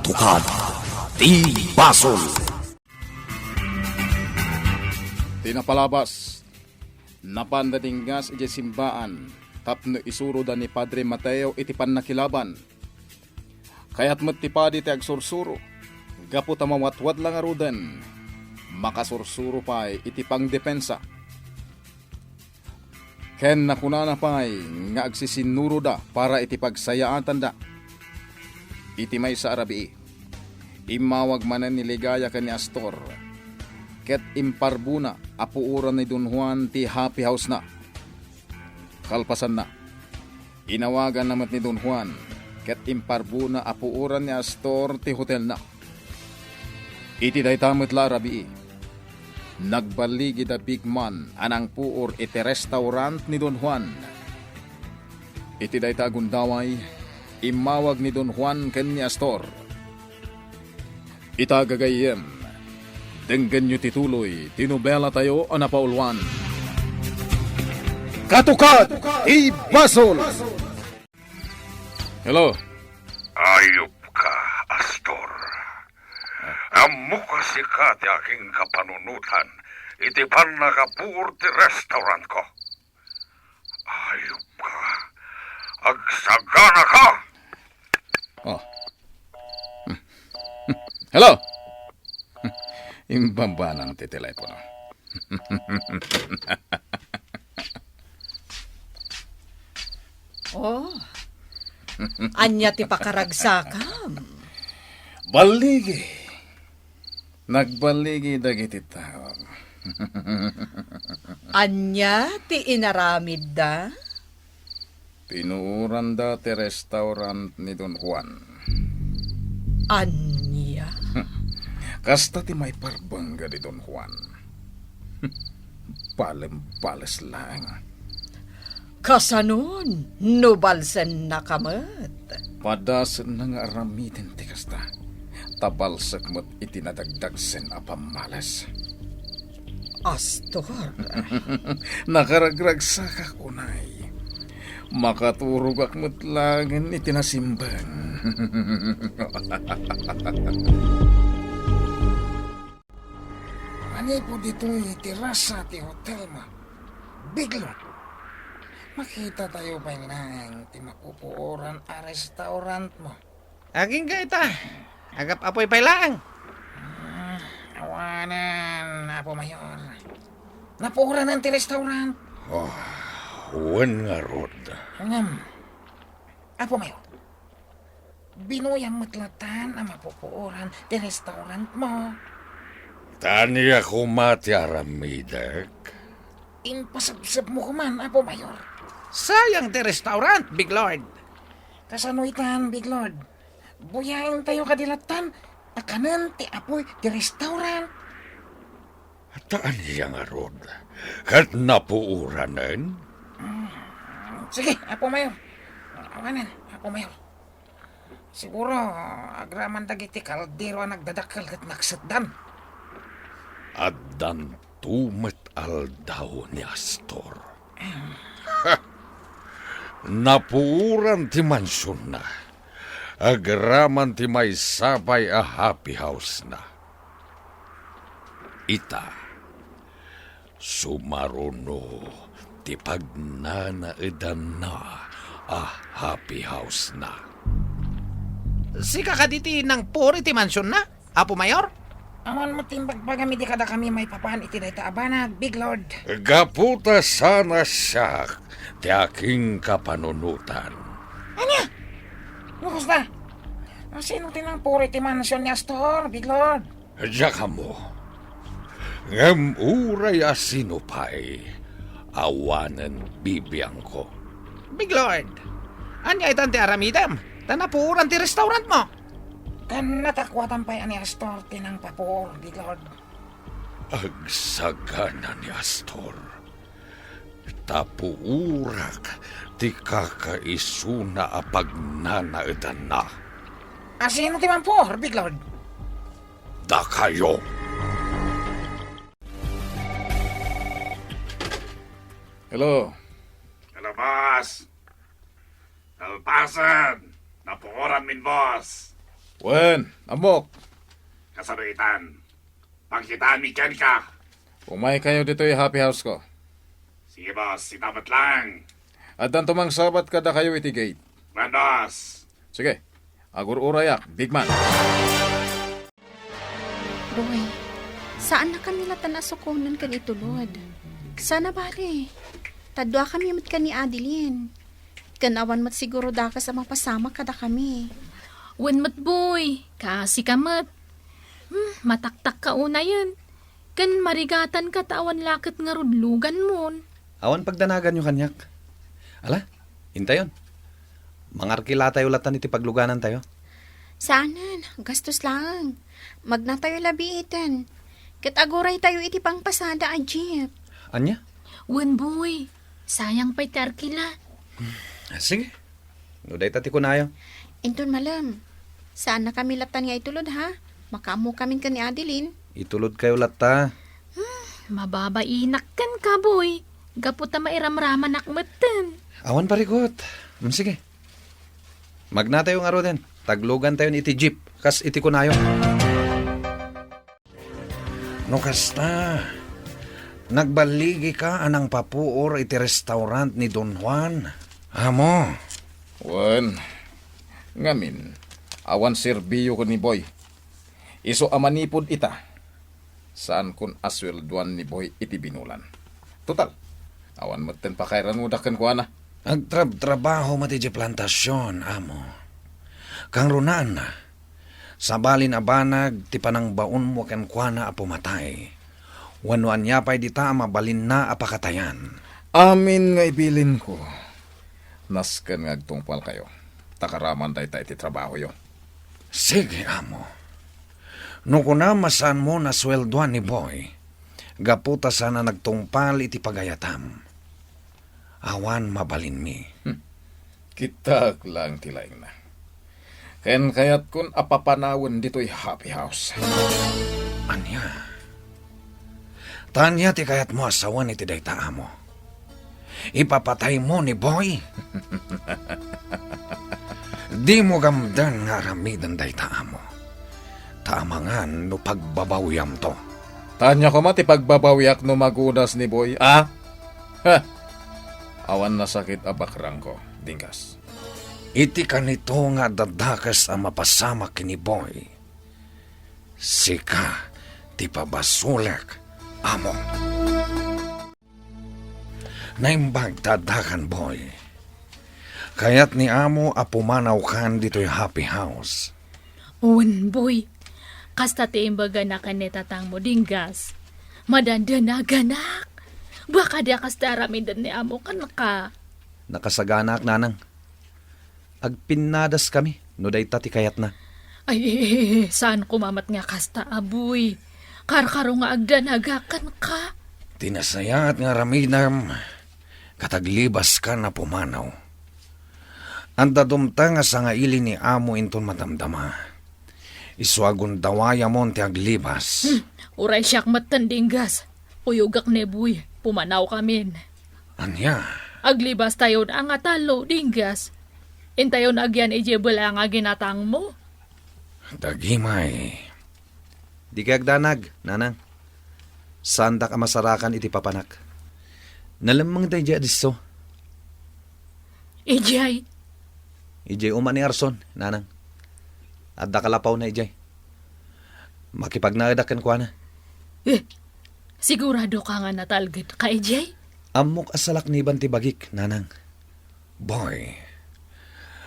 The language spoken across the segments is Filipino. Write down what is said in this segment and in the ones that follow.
Katukad di Basol. Tinapalabas, napandatingas iti simbaan, tapno isuro da ni Padre Mateo iti pannakilaban. Kaya't matipadi ti agsursuro, gapu tamawatwad lang arudan, makasursuro pa'y iti pangdepensa. Ken nakunana pa'y nga agsisinuro da para iti pagsayaan da. Iti may sa arabi, imawag manan ni Ligaya ken ni Astor, ket imparbuna apuuran ni Don Juan ti happy house na. Kalpasan na, inawagan namat ni Don Juan, ket imparbuna apuuran ni Astor ti hotel na. Iti daytamit la arabi, nagbaligi da big man anang puor iti restaurant ni Don Juan. Iti dayta gundaway, imawag ni Don Juan ken ni Astor. Itagagayem, denggan nyo tituloy, tinubela tayo anapaulwan. Katukad i Basol! Hello? Ayop ka, Astor. Amo kasi ka ti aking kapanunutan, iti pan nakapuor ti restaurant ko. Ayop ka. Agsagana ka! Oh. Hello? Imbambanang ti telepono. Oh, anya ti pakaragsakam. Baligi. Nagbaligi dagiti tao. Anya ti inaramid da? Pinuuran da ti restaurant ni Don Juan. Anya? Kasta ti may parbangga ni Don Juan. Palem-pales lang. Kasanon, nubalsen na kamat. Padasen na nga aramitin ti kasta. Tabalsak mo't itinadagdagsen a pamalas. Astor, Nakaragragsak ako nay. Makaturog ak mo't langan itinasimbang. Ani po dito terasa ti hotel mo. Biglo. Makita tayo pa ng timapupuoran a restaurant mo. Aging gaita. Agap apoy pailaang. Awanan, Apo Mayor. Napuoran ang ti restaurant. Huwan nga rod. Apo Mayor. Binuyang matlatan ang mapupuoran ti restaurant mo. Tani ako mati aramidak. Inpasabsab mo kuman, Apo Mayor. Sayang ti restaurant, Big Lord. Kasano itan, Big Lord? Buyain tayo kadilatan. Akanan ti apoy ti restaurant. Taan niya nga rod. Kat napuuranan? Sige, Apo Mayor. Awanan, Apo Mayor. Siguro, agraman dagiti kaldero ang nagdadakal kat naksatdan. At dan tumet aldaw ni Astor. Napuuran ti mansyon na. Agraman ti may sabay a happy house na. Ita, sumaruno ti pagnanaedan na a happy house na. Sika ka diti ng puri ti mansyon na, Apo Mayor? Awan mo timbag-bagami di kada kami may papan iti dayta abanag, Big Lord. Gaputa sana siya ti aking kapanunutan. Anya? Lukos na. Sino tinang puri ti mansyon ni Astor, Big Lord? Diyak mo. Ngam uray asinupay, awanan bibiyang ko. Big Lord, anya itan ti aramidam? Tanapuuran ti restaurant mo. Kan natakwatan pa ni Astor tinang papor, Big Lord. Agsagana ni Astor. Tapuurak ti kakaisuna a pagnanaedan na. Sino ti mampor, Big Lord? Da kayo. Hello? Hello, boss. Kalpasan. Napuoran min, boss. Wen, amok. Kasaruitan. Pagkitaan mi ka. Umay kayo dito yung happy house ko. Sige boss, itapat lang. At ang tumang sabat kada kayo iti gate. Mandos. Sige, agur urayak, big man. Boy, saan na kami natanasukunan kan itulod? Sana bali. Tadwa kami mat ka ni Adeline. Kanawan mat siguro daka sa mapasama kada kami. Wen mat boy, kasi kamat. Mataktak ka una yun. Kan marigatan ka tawan lakit nga rudlugan mon. Awan pagdanagan nyo kanyak. Ala, hintayon. Mangarkila tayo latan iti pagluganan tayo. Saanan, gastos lang. Magna tayo labiitan. Kataguray tayo iti pangpasada a jeep. Anya? Wen boy, sayang pa'y tarkila. Sige. Nuday tati ko na ayo. Inton malam, saan na kami latan nga itulod ha? Makamo kami ka ni Adeline. Itulod kayo lata. Mababainak kan ka boy. Gaputa mairamraman akmeten. Awan parikot. Sige. Magna tayo nga ro din. Taglugan tayo iti jeep. Kas iti kunayo. No kasta, nagbaligi ka anang papuor iti restaurant ni Don Juan. Amo, Wen, ngamin, awan serbiyo ko ni Boy. Iso amanipod ita. Saan kun aswelduan ni Boy iti binulan. Total, awan maten pakairan mo dakan ko ana. agtrab-trabaho mati di plantasyon, amo. Kang runaan na, sabalin abanag ti panang baon mo ken kuana a pumatay. Wanuan niya pa'y di ta mabalin na apakatayan. Amin nga ibilin ko. Nasken nga agtungpal kayo. Takaraman tayo iti trabaho yo. Sige, amo. No kuna masan mo na sweldoan ni Boy, gaputa sana nagtungpal iti pagayatam. Awan mabalin mi. Kitag lang tilaing na. Ken kayat kun apapanawon dito'y happy house. Anya? Tanya ti kayat mo asawan iti dayta amo. Ipapatay mo ni Boy. Di mo gamdan nga ramidan dayta amo. Taamangan no pagbabawyam to. Tanya ko mati pagbabawiak no magudas ni Boy. Ah? Ha? Awan na sakit abakrang ko, dingkas. Iti kanito nga dadakas ang mapasama kini Boy. Sika ti pabasulak amo. Naimbag dadakan Boy. Kayat ni amo apumanaw kan dito'y happy house. Wen boy, kasta ti imbaga na kanetatang mo dinggas. Madandanaгаnak. Baka di kasta aramidan ni amo kan ka. Nakasaganak nanang. Agpinadas kami. Nuday tati kayat na. Ay, saan kumamat nga kasta abuy? Karkaro nga agdanagakan ka. Tinasayat nga ramidam, kataglibas ka na pumanaw. Anda dumta nga sa nga ili ni amo inton matamdama. Iswagon dawaya mon ti aglibas. Uray siyak matandinggas. Uyugak ne buy, pumanaw kamin. Anya, Aglibas tayo na ang atalo, dinggas. Intayo na agyan ijebel ang ginatang mo. dagimay. Di kay agdanag, nanang. Sanda ka masarakan iti papanak. Nalamang tayo dya diso. Ijay, Ijay uman ni Arson, nanang. Adda kalapaw na ijay. Makipagnadakan ko na. sigurado ka nga natalgid ka, ijay? Amok asalak ni Banti Bagik, nanang. Boy,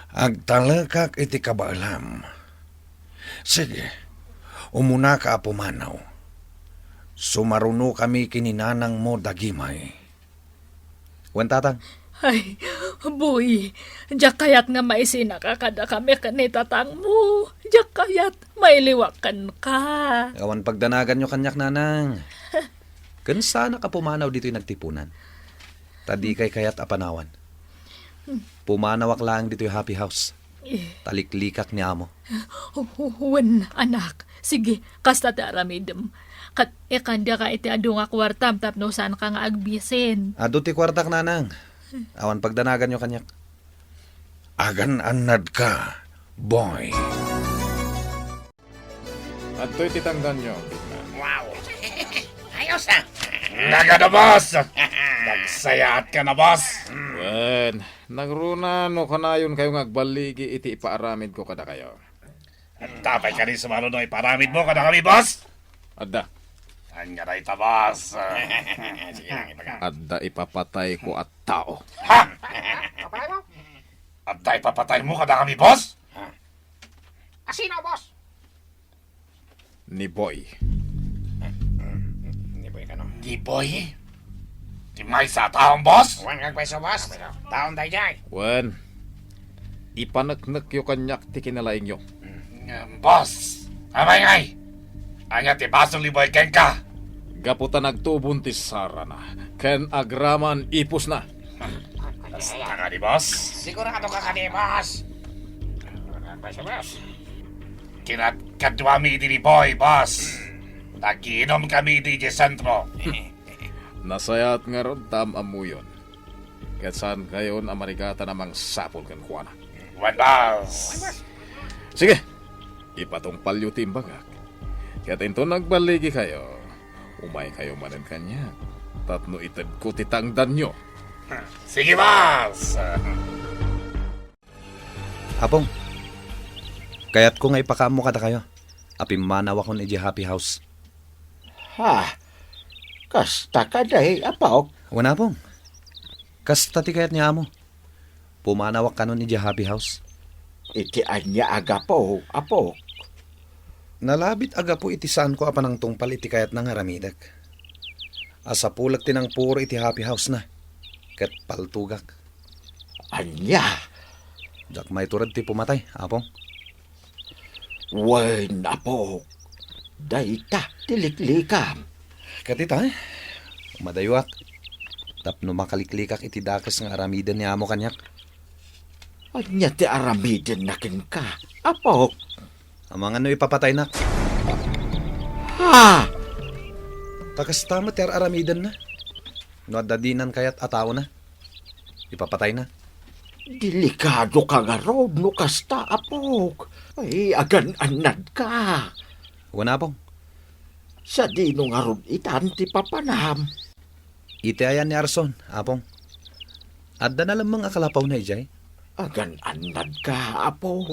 agtalakak iti kabaalam. Sige, umuna ka apumanaw. Sumaruno kami kininanang mo dagimay. Wantatang, Ay, boy, diyak kayat nga maisina ka kada kami kanitatang mo. Diyak kayat mailiwakan ka. awan pagdanagan nyo kanyak, nanang. Kan sana ka pumanaw dito'y nagtipunan. Tadi kay kayat apanawan. Pumanawak lang dito'y happy house. Taliklikak ni amo. Wen, anak, sige, kasta ti aramidem. Kat ikanda ka iti adu nga kwartam tapno saan ka nga agbisin. Ado ti kwartak, nanang. Awan pagdanagan nyo kanyak. Agan anad ka, boy. At to'y titangdan nyo. Wow. Ayos na. Naga na, boss! Nagsayaat ka na, boss! Wen, nagrunano ka na yun kayo ngagbaligi iti ipaaramid ko kada kayo. At tapay ka rin sa malo no iparamid mo kada kami, boss! Adda, Anya na ita, boss! Sige lang, ipaga. adda ipapatay ko at tao. Ha? At tayo papatay mo kada kami, boss? Sino, boss? Ni Boy. Hindi po ka, no? Di boy? Di may sa taong, boss? Huwag kang pweso, boss. Taon tayo dyan. Wen, ipanaknak yo kanyak ti kinalaing yo. Boss! Amay ngay! Anya ti basong liboy ken ka! Gaputan nagtubon ti Sara na. Ken agraman ipos na. Basta nga di, boss? Sigurado ka ka, boss. Huwag kang pweso, boss. Kinat-kadwa mi di boy, boss! Nagiinom kami di sentro. Nasayat nga ron tam amuyon. Ket saan kayon amarigata namang sapol ken kuana. One, boss! Sige, ipatong palyo timbagak. Ket into nagbaligi kayo. Umay kayo manen kanya. Tatno ited ko titangdan nyo. Sige, boss! Apong, kaya't ko nga ipakaamo kada kayo. Apim manaw ako ni Happy House. Ha? Kasta ka dahi, apaw. Wana pong. Kasta ti kayat niya amo. Pumanawak ka nun ni Happy House. Iti anya aga po, apo. Nalabit aga po iti saan ko apanang tungpal iti kayat ng haramidak. Asa pulag tinang puro iti Happy House na. Kat paltugak. Anya? Jak may turad ti pumatay, apong. Wen, apo. Dayta, tiliklikam. Katita eh. Madayuak. Tapno makaliklikak iti dakas nga aramidan ni amo kanyak. Anya ti aramidin nakin ka, apo. Amang ano ipapatay na. Ha? Takas tama ti aramidan na. No adadinan kayat ataw na. Ipapatay na. Delikado ka nga rod, no kasta, apo. Ay, agan anad ka. Wana pong. Sa dino nga rod itan ti papanam. Iti ayan ni Arson, apong. Adda na lamang akalapaw na ijay. Agan anad ka, apo.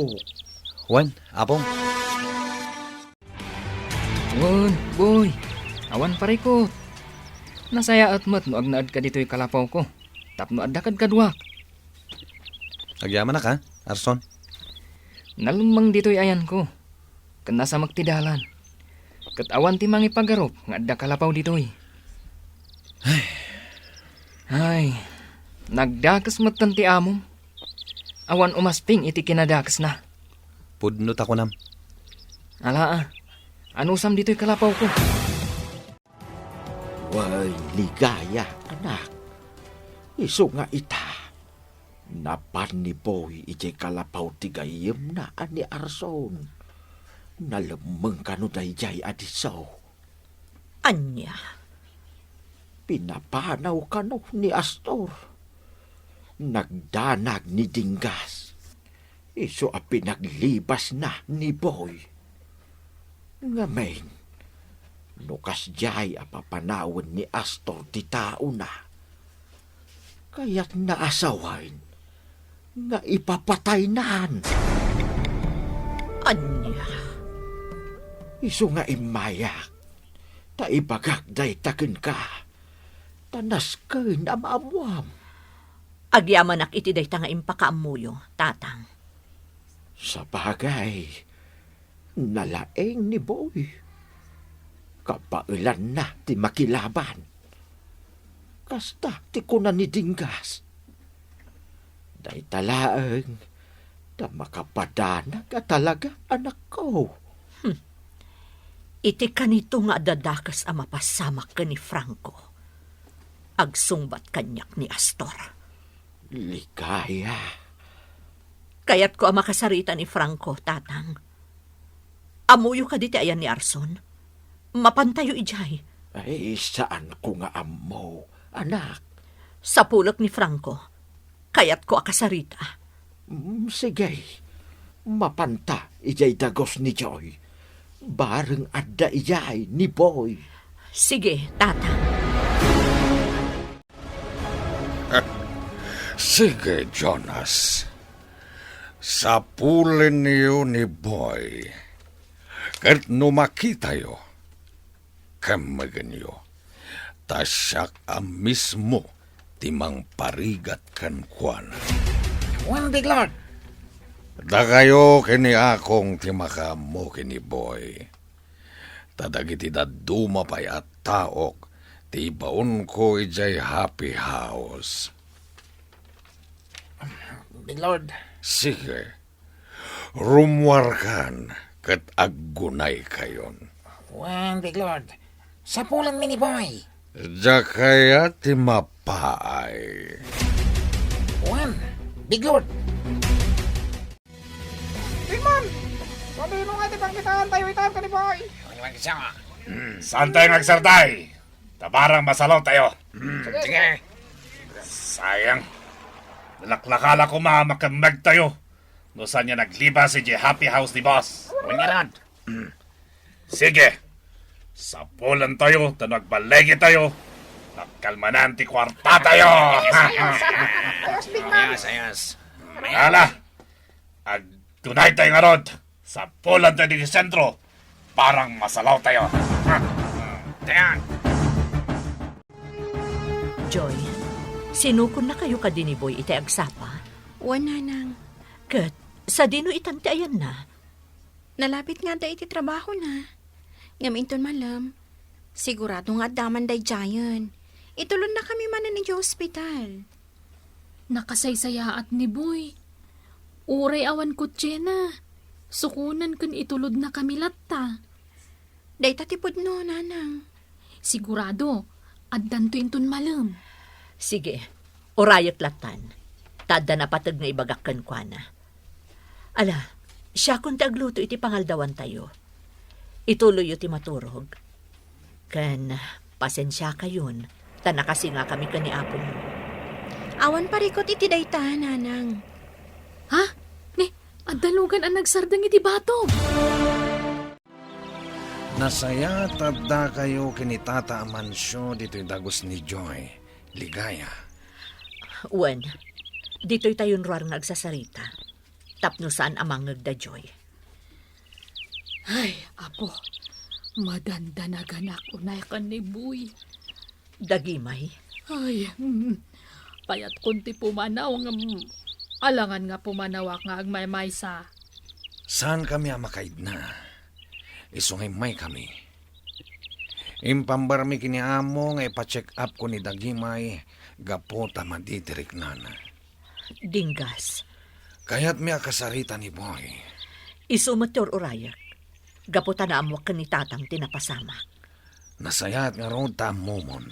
Wan, apong. Wan, boy. Awan pare ko. Nasaya at mat no agnaad ka dito'y kalapaw ko. Tapno adda kad kadwak. Agyaman na ka, Arson. Nalumang dito'y ayan ko. Kan nasa magtidalan. Kat awan ti mangi pagarop nga adda kalapaw dito'y. Ay, nagdakas matan ti amom. Awan umasping iti kinadakas na. Pudnot ako nam. Ala anusam dito'y kalapaw ko. Way, ligaya, anak. Iso nga ita. Napan ni Boy iti kalapaw ti gayem na ani Arson. Nalamang ka no dayjay adisaw. Anya, Pinapanaw ka no ni Astor. Nagdanag ni Dinggas. Iso a pinaglibas na ni Boy. Ngamen, nukas jay a papanawan ni Astor ti tao na. Kaya't naasawain nga ipapatay nan. anya. Iso nga imayak. Ta ibagagday taken ka. Tanas kay namamuam. Agyaman ak iti dayta nga impakaamuyo, tatang. Sa bagay, nalaeng ni Boy. Kapailan na ti makilaban. Kasta ti kunan ni Dinggas. Day talaeng, ta makapadanag ka talaga anak ko. Iti kanito nga dadakas a mapasamak ka ni Franco. Agsungbat kanyak ni Astor. Ligaya. Kaya't ko ang makasarita ni Franco, tatang. Amuyo ka diti ayan ni Arson. Mapantayo ijay. Ay, saan ko nga amo, anak? Sa pulok ni Franco. Kaya't ko akasarita. Sige. Mapanta, ijay dagos ni Joy. bareng adda iyay ni Boy. Sige, Tatang. Sige, Jonas. Sapulin niyo ni Boy. Kat no makita yo, kamagan yo, tasyak ang mismo timang parigat kan kuan. One big lord. Da kayo kini akong timakamo kini Boy. Tadagiti daduma pa'y at taok, ti baon ko ijay happy house. Big lord. Sige, rumwarkan kat aggunay kayon. One big lord. Sapulan mi ni Boy. Da kaya ti mapaay. One big lord. Tingman! Sabi mo nga di pangkitaan tayo itaan ka ni Boy. Saan tayo nagsartay? Tabarang masalaw tayo. Sige. Sayang. Nalaklakala ko makamag tayo. No saan niya nagliba si J. Happy House ni Boss. Sige. Sapulan tayo, tanagbalegi tayo. Nagkalmanan ti kwarta tayo. Ayos. Ala. Tunay tayo nga rod. Sapulan tayo di sentro. Parang masalaw tayo. Tayan. Joy, sinukon na kayo ka din ni Boy iti agsapa? Wana nang. Kat, sa dino itanti ayan na. Nalapit nga da iti trabaho na. Ngaminton malam. Sigurado nga daman day giant. Itulon na kami manan ni hospital. Nakasaysaya at ni Boy. Uray awan ko na. Sukunan kun itulod na kami latta. Day tatipod no, nanang. Sigurado, addan to inton malam. Sige, orayat latan. Tada na patag na ibagakkan kwa na. Ala, siya kung tagluto iti pangaldawan tayo. Ituloy iti maturog. Kan, pasensya kayon. Tanakasi nga kami kani Apo mo. Awan parikot iti dayta, nanang. Ha? Ni, addalugan ang nagsardang iti bato. Nasaya tadda kayo kinitata ang mansyo dito'y dagos ni Joy. Ligaya. Wen, dito'y tayon ruar nagsasarita. Tapno saan amang ngagda Joy. Ay, Apo, madanda na ganak unay ka ni Boy. Dagimay. Ay, payat kunti pumanaw nga alangan nga pumanawak nga agmay-may sa. Saan kami amakaid na? Isungay may kami. Impambarmi kini amo nga ipa-check up ko ni Dagimay gapota maditirik nana. Dinggas. Kaya't may akasarita ni Boy. Isumator urayak. Gaputa na amwak ka ni Tatang tinapasamak. Nasayat nga ron tamumon.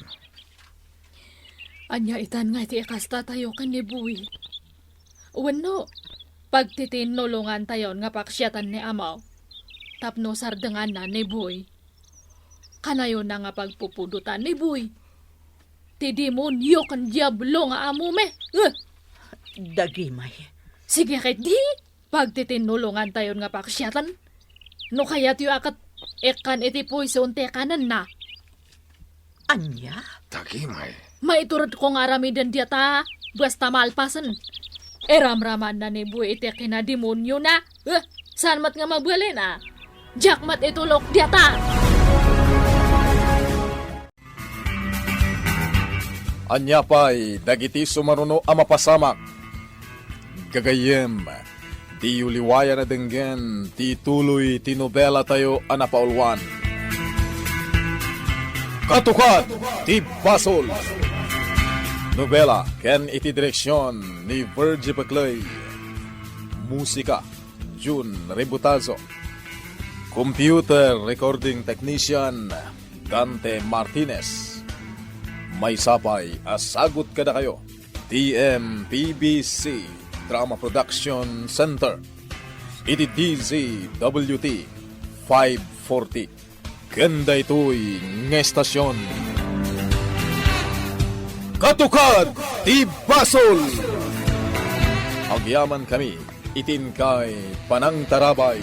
Anya itan nga iti ikasta tayo kan ni Boy. Wano, pagtitinulungan tayo nga paksyatan ni Amaw. Tapno sardangan na ni Boy. Kanayo na nga pagpupudutan ni Boy. Ti demonyo kan diablo nga amo me. Dagimay. Sige kay di, pagtitinulungan tayo nga paksyatan. No kaya tiyo akat ekan iti Boy sa unti kanan na. Anya? Dagimay. Maiturod ko nga ramidan diya ta, basta malpasan. Eramraman na ni Boy iti kinademonyo na. Saan mat nga magbali na? Jackmat itulok diya ta. Anya pa'y dagiti sumaruno ang mapasamak. Gagayem, di uliwaya na denggen, ti tuloy tinobela tayo anapaulwan. Katukat, ti Basol. Nobela, ken iti direksyon ni Virgie Baclay. Musika, June Rebutazo. Computer Recording Technician, Dante Martinez. May sapay, asagot kada kayo. TMPBC Drama Production Center. Iti DZWT 540. Ganda ito'y ngestasyon. Katukad ti Basol. Agyaman kami, itin kay Panang Tarabay.